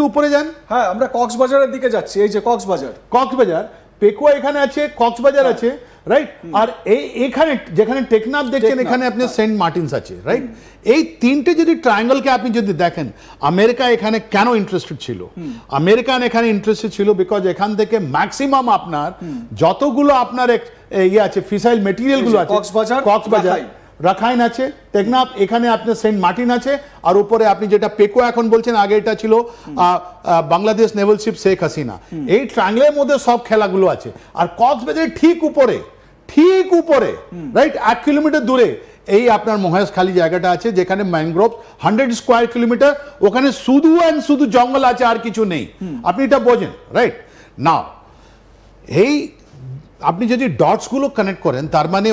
উপরে যান। হ্যাঁ, আমরা কক্সবাজারের দিকে যাচ্ছি। এই যে কক্সবাজার, পেকুয়া এখানে আছে, কক্সবাজার আছে, রাইট। আর এখানে যেখানে টেকনাফ দেখছেন এখানে আপনি সেন্ট মার্টিনস আছে, রাইট। এই তিনটে যদি ট্রায়াঙ্গেলকে আপনি যদি দেখেন, আমেরিকা এখানে কেন ইন্টারেস্টেড ছিল? আমেরিকান এখানে ইন্টারেস্টেড ছিল বিকজ এখান থেকে ম্যাক্সিমাম আপনার যতগুলো আপনার ইয়ে আছে ফিসাইল মেটেরিয়ালগুলো আছে, কক্সবাজার, রাখাইন আছে, টেকনাফ, এখানে আপনার সেন্ট মার্টিন আছে, আর উপরে আপনি যেটা পেকুয়া এখন বলছেন, আগে এটা ছিল বাংলাদেশ নেভাল শিপ শেখ হাসিনা। এই ট্রায়াঙ্গেলের মধ্যে সব খেলাগুলো আছে। আর কক্সবাজারের ঠিক উপরে রাইট 1 কিলোমিটার দূরে এই আপনার মহেশখালী জায়গাটা আছে, যেখানে ম্যানগ্রোভ 100 স্কোয়ার কিলোমিটার, ওখানে শুধু জঙ্গল আছে, আর কিছু নেই। আপনি এটা বোঝেন, রাইট। নাও এই আপনি যদি ডটসগুলো কানেক্ট করেন, তার মানে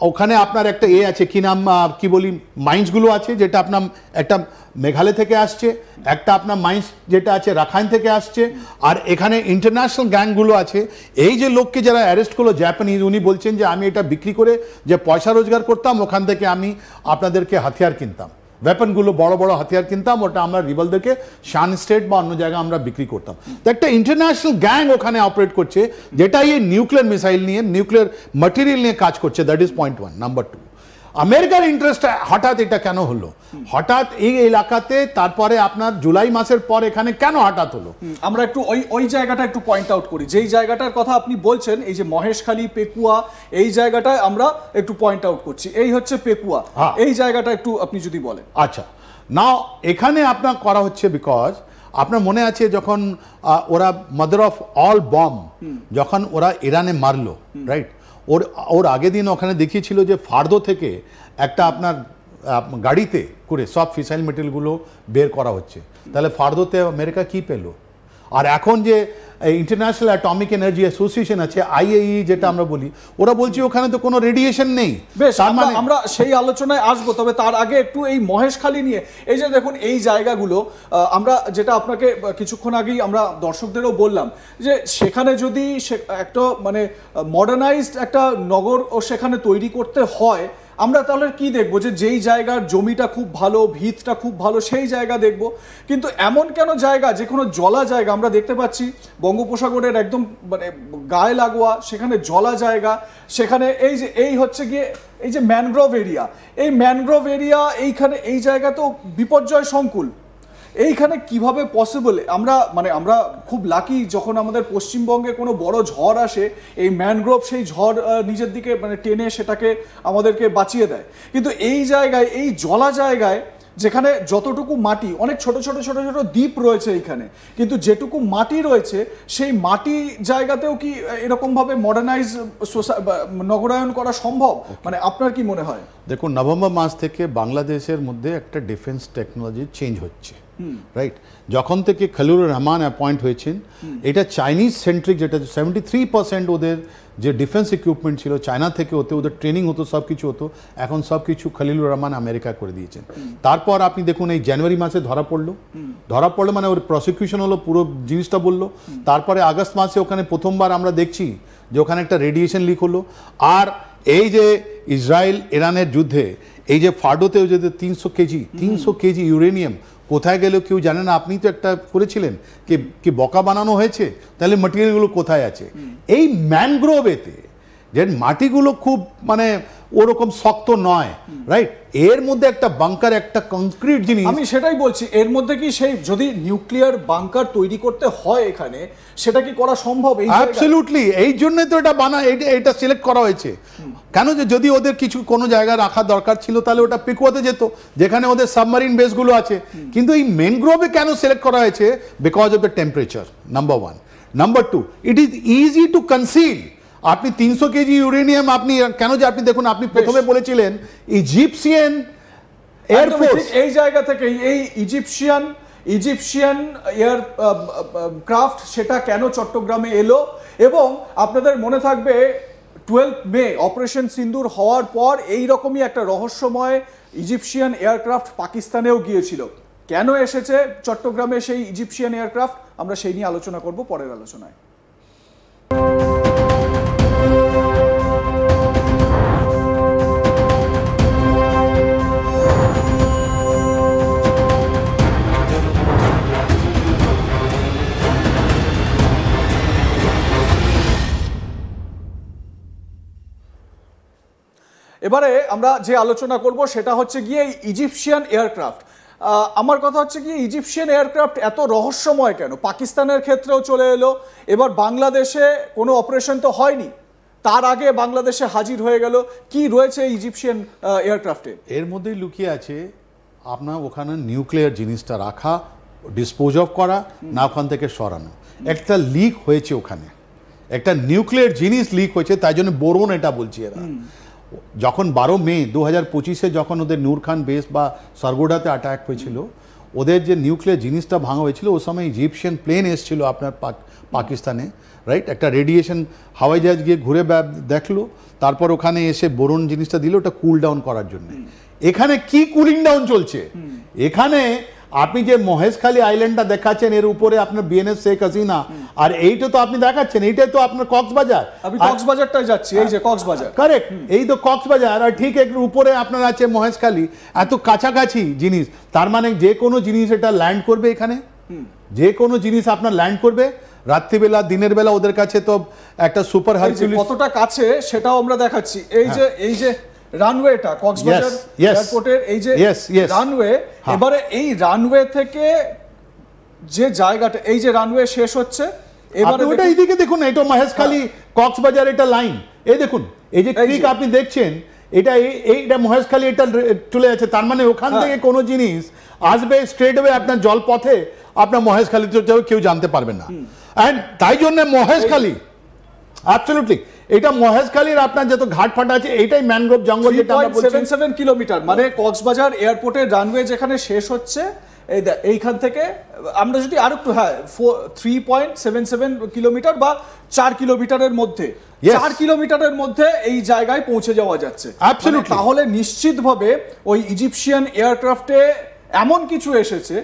ওখানে আপনার একটা আছে, কি নাম, কি বলি, মাইন্সগুলো আছে, যেটা আপনার একটা মেঘালয় থেকে আসছে, একটা আপনার মাইন্স যেটা আছে রাখাইন থেকে আসছে, আর এখানে ইন্টারন্যাশনাল গ্যাংগুলো আছে। এই যে লোককে যারা অ্যারেস্ট করলো জাপানিজ, উনি বলছেন যে আমি এটা বিক্রি করে যে পয়সা রোজগার করতাম, ওখান থেকে আমি আপনাদেরকে হাতিয়ার কিনতাম, ওয়েপনগুলো, বড় বড় হাতিয়ার কিনতাম, ওটা আমরা রিভলদেরকে শান স্টেট বা অন্য জায়গায় আমরা বিক্রি করতাম। তো একটা ইন্টারন্যাশনাল গ্যাং ওখানে অপারেট করছে, যেটা এই নিউক্লিয়ার মিসাইল নিয়ে, নিউক্লিয়ার ম্যাটেরিয়াল নিয়ে কাজ করছে। That is point 1। নাম্বার 2, আমেরিকার ইন্টারেস্ট হঠাৎ এটা কেন হলো? হঠাৎ এই এলাকাতে, তারপরে আপনার জুলাই মাসের পর এখানে কেন হঠাৎ হলো? আমরা একটু ওই জায়গাটা একটু পয়েন্ট আউট করি, যেই জায়গাটার কথা আপনি বলছেন, এই যে মহেশখালী, পেকুয়া, এই জায়গাটায় আমরা একটু পয়েন্ট আউট করছি। এই হচ্ছে পেকুয়া, এই জায়গাটা একটু আপনি যদি বলেন। আচ্ছা, নাও এখানে আপনার করা হচ্ছে বিকজ আপনার মনে আছে যখন ওরা মাদার অফ অল বম্ব যখন ওরা ইরানে মারলো, রাইট, ওর আগের দিন ওখানে দেখিয়েছিল যে ফার্দো থেকে একটা আপনার গাড়িতে করে সব ফিসাইল মেটেরিয়ালগুলো বের করা হচ্ছে। তাহলে ফার্দোতে আমেরিকা কি পেল? আর এখন যে ইন্টারন্যাশনাল অ্যাটমিক এনার্জি অ্যাসোসিয়েশন আছে, IAEA যেটা আমরা বলি, ওরা বলছে ওখানে তো কোনো রেডিয়েশন নেই। বেশ, আমরা সেই আলোচনায় আসবো, তবে তার আগে একটু এই মহেশখালী নিয়ে। এই যে দেখুন এই জায়গাগুলো, আমরা যেটা আপনাকে কিছুক্ষণ আগেই আমরা দর্শকদেরও বললাম, যে সেখানে যদি একটা মানে মডার্নাইজড একটা নগর ও সেখানে তৈরি করতে হয়, আমরা তাহলে কি দেখবো? যে যেই জায়গার জমিটা খুব ভালো, ভিতটা খুব ভালো, সেই জায়গা দেখব। কিন্তু এমন কেন জায়গা, যে কোনো জলা জায়গা আমরা দেখতে পাচ্ছি বঙ্গোপসাগরের একদম মানে গায়ে লাগোয়া, সেখানে জলা জায়গা, সেখানে এই হচ্ছে গিয়ে এই যে ম্যানগ্রোভ এরিয়া, এই ম্যানগ্রোভ এরিয়া, এইখানে এই জায়গা তো বিপর্যয় সংকুল। এইখানে কিভাবে পসিবল? আমরা খুব লাকি, যখন আমাদের পশ্চিমবঙ্গে কোনো বড় ঝড় আসে, এই ম্যানগ্রোভ সেই ঝড় নিজের দিকে মানে টেনে সেটাকে আমাদেরকে বাঁচিয়ে দেয়। কিন্তু এই জায়গায়, এই জলা জায়গায়, যেখানে যতটুকু মাটি, অনেক ছোট ছোট ছোট ছোট দ্বীপ রয়েছে এইখানে, কিন্তু যেটুকু মাটি রয়েছে, সেই মাটি জায়গাতেও কি এরকমভাবে মডার্নাইজ নগরায়ন করা সম্ভব? মানে আপনার কি মনে হয়? দেখুন, নভেম্বর মাস থেকে বাংলাদেশের মধ্যে একটা ডিফেন্স টেকনোলজি চেঞ্জ হচ্ছে, রাইট। যখন থেকে খলিলুর রহমান অ্যাপয়েন্ট হয়েছেন, এটা চাইনিজ সেন্ট্রিক, যেটা 73% ওদের যে ডিফেন্স ইকুইপমেন্ট ছিল চায়না থেকে হতো, ওদের ট্রেনিং হতো, সব কিছু হতো। এখন সব কিছু খলিলুর রহমান আমেরিকা করে দিয়েছেন। তারপর আপনি দেখুন এই জানুয়ারি মাসে ধরা পড়লো মানে ওর প্রসিকিউশন হলো, পুরো জিনিসটা বললো। তারপরে আগস্ট মাসে ওখানে প্রথমবার আমরা দেখছি যে ওখানে একটা রেডিয়েশন লিক হলো। আর এই যে ইসরায়েল ইরানের যুদ্ধে, এই যে ফার্ডোতেও যে 300 কেজি ইউরেনিয়াম কোথায় গেল কেউ জানে না। আপনি তো একটা করেছিলেন কি বকা বানানো হয়েছে, তাহলে ম্যাটেরিয়ালগুলো কোথায় আছে? এই ম্যানগ্রোভেতে যে মাটিগুলো খুব মানে ওরকম শক্ত নয়, রাইট, এর মধ্যে একটা বাংকার, একটা কংক্রিট জিনিস। আমি সেটাই বলছি, এর মধ্যে কি সেই যদি নিউক্লিয়ার বাংকার তৈরি করতে হয় এখানে, সেটা কি করা সম্ভব? অ্যাবসলিউটলি, এই জন্যই তো এটা এটা সিলেক্ট করা হয়েছে। কেন যে যদি ওদের কিছু কোনো জায়গায় রাখা দরকার ছিল, তাহলে ওটা পেকুয়াতে যেত, যেখানে ওদের সাবমারিন বেসগুলো আছে। কিন্তু এই ম্যানগ্রোভে কেন সিলেক্ট করা হয়েছে? Because of the temperature, number 1। Number 2, it is easy to conceal. আপনি 300 কেজি ইউরেনিয়াম আপনি কেন, যে আপনি দেখুন, আপনি প্রথমে বলেছিলেন ইজিপশিয়ান এয়ারফোর্স, এই জায়গা থেকে এই ইজিপশিয়ান এয়ার ক্রাফট, সেটা কেন চট্টগ্রামে এলো? এবং আপনাদের মনে থাকবে 12 মে অপারেশন সিন্দুর হওয়ার পর এই রকমই একটা রহস্যময় ইজিপশিয়ান এয়ারক্রাফট পাকিস্তানেও গিয়েছিল। কেন এসেছে চট্টগ্রামে সেই ইজিপশিয়ান এয়ারক্রাফট, আমরা সেই নিয়ে আলোচনা করব পরের আলোচনায়। এবারে আমরা যে আলোচনা করব সেটা হচ্ছে গিয়ে ইজিপশিয়ান এয়ারক্রাফট। আমার কথা হচ্ছে গিয়ে ইজিপশিয়ান এয়ারক্রাফট এত রহস্যময় কেন? পাকিস্তানের ক্ষেত্রেও চলে এলো, এবার বাংলাদেশে কোনো অপারেশন তো হয়নি, তার আগে বাংলাদেশে হাজির হয়ে গেল। কি রয়েছে ইজিপশিয়ান এয়ারক্রাফটে? এর মধ্যেই লুকিয়ে আছে আপনার ওখানে নিউক্লিয়ার জিনিসটা রাখা, ডিসপোজ অফ করা, না ওখান থেকে সরানো। একটা লিক হয়েছে ওখানে, একটা নিউক্লিয়ার জিনিস লিক হয়েছে, তাই জন্য বোরন এটা বলছি। এরা যখন 12 মে 2025-এ যখন ওদের নূর খান বেস বা সারগোডাতে অ্যাটাক হয়েছিল, ওদের যে নিউক্লিয়ার জিনিসটা ভাঙা হয়েছিল, ওই সময় ইজিপশিয়ান প্লেন এসেছিল আপনার পাকিস্তানে, রাইট? একটা রেডিয়েশন হাওয়াই জাহাজ গিয়ে ঘুরে দেখলো, তারপর ওখানে এসে বোরন জিনিসটা দিল ওটা কুল ডাউন করার জন্য। এখানে কি কুলিং ডাউন চলছে? এখানে আপনি যে মহেশখালী আইল্যান্ডটা দেখাচ্ছেন, এর উপরে আপনার বিএনএস শেখ হাসিনা, আর এইটা তো আপনি দেখাচ্ছেন, এইটাই তো আপনার কক্সবাজার। আমি কক্সবাজারটাই যাচ্ছি, এই যে কক্সবাজার, কারেক্ট, এই তো কক্সবাজার। আর ঠিক এর উপরে আপনার আছে মহেশখালী, এত কাছাকাছি জিনিস, তার মানে যে কোনো জিনিস এটা ল্যান্ড করবে এখানে, যে কোনো জিনিস আপনার ল্যান্ড করবে রাত্রিবেলা, দিনের বেলা। ওদের কাছে তো একটা সুপার হারকিউলিস কতটা কাছে সেটাও আমরা দেখাচ্ছি। এই যে রানওয়েটা কক্সবাজার এয়ারপোর্টের, এই যে রানওয়ে, এবারে এই রানওয়ে থেকে যে জায়গাটা, এই যে রানওয়ে শেষ হচ্ছে, এবারে ওটা এইদিকে দেখুন, এটা মহেশখালী কক্সবাজার, এটা লাইন। এই দেখুন, এই যে ক্রিক আপনি দেখছেন, এটা এইটা মহেশখালী, এটা চলে যাচ্ছে। তার মানে ওখান থেকে কোনো জিনিস আসবে স্ট্রেট ওয়ে আপনার জলপথে, আপনার মহেশখালীতে কেউ জানতে পারবেন না। এন্ড তাই জন্য মহেশখালী অ্যাবসলিউটলি, এটা মহেশখালীর আপনার যত ঘাট ফাটা আছে, এইটাই ম্যানগ্রোভ জঙ্গল, যেটা আমরা বলছি 3.77 কিলোমিটার, মানে কক্সবাজার এয়ারপোর্টের রানওয়ে যেখানে শেষ হচ্ছে, এইখান থেকে আমরা যদি আরো একটু 3.77 কিলোমিটার বা 4 কিলোমিটারের মধ্যে, 4 কিলোমিটারের মধ্যে এই জায়গায় পৌঁছে যাওয়া যাচ্ছে। তাহলে নিশ্চিতভাবে ওই ইজিপশিয়ান এয়ারক্রাফটে এমন কিছু এসেছে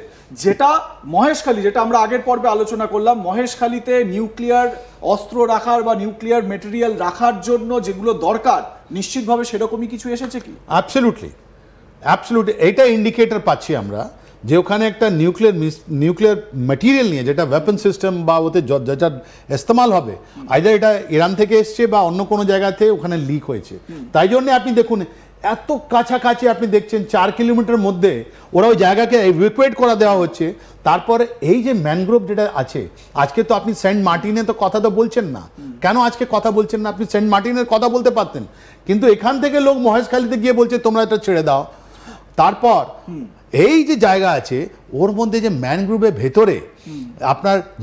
যেটা মহেশখালী, যেটা আমরা আগের পর্বে আলোচনা করলাম, মহেশখালীতে নিউক্লিয়ার অস্ত্র রাখার বা নিউক্লিয়ার মেটেরিয়াল রাখার জন্য যেগুলো দরকার, নিশ্চিতভাবে সেরকমই কিছু এসেছে কি? অ্যাবসলিউটলি, এটা ইন্ডিকেটর পাচ্ছি আমরা যে ওখানে একটা নিউক্লিয়ার ম্যাটেরিয়াল নিয়ে, যেটা ওয়েপন সিস্টেম বা ওতে যেটা ইস্তেমাল হবে, আইদার এটা ইরান থেকে এসছে বা অন্য কোনো জায়গাতে ওখানে লিক হয়েছে। তাই জন্য আপনি দেখুন, এত কাছাকাছি আপনি দেখছেন, 4 কিলোমিটার মধ্যে ওরা ওই জায়গাকে ইভ্যাকুয়েট করা দেওয়া হচ্ছে। তারপরে এই যে ম্যানগ্রোভ যেটা আছে, আজকে তো আপনি সেন্ট মার্টিনে তো কথা তো বলছেন না, কেন আজকে কথা বলছেন না? আপনি সেন্ট মার্টিনের কথা বলতে পারতেন, কিন্তু এখান থেকে লোক মহেশখালীতে গিয়ে বলছে তোমরা এটা ছেড়ে দাও। তারপর এই যে জায়গা আছে, ওর মধ্যে যে ম্যানগ্রোভের ভেতরে আপনার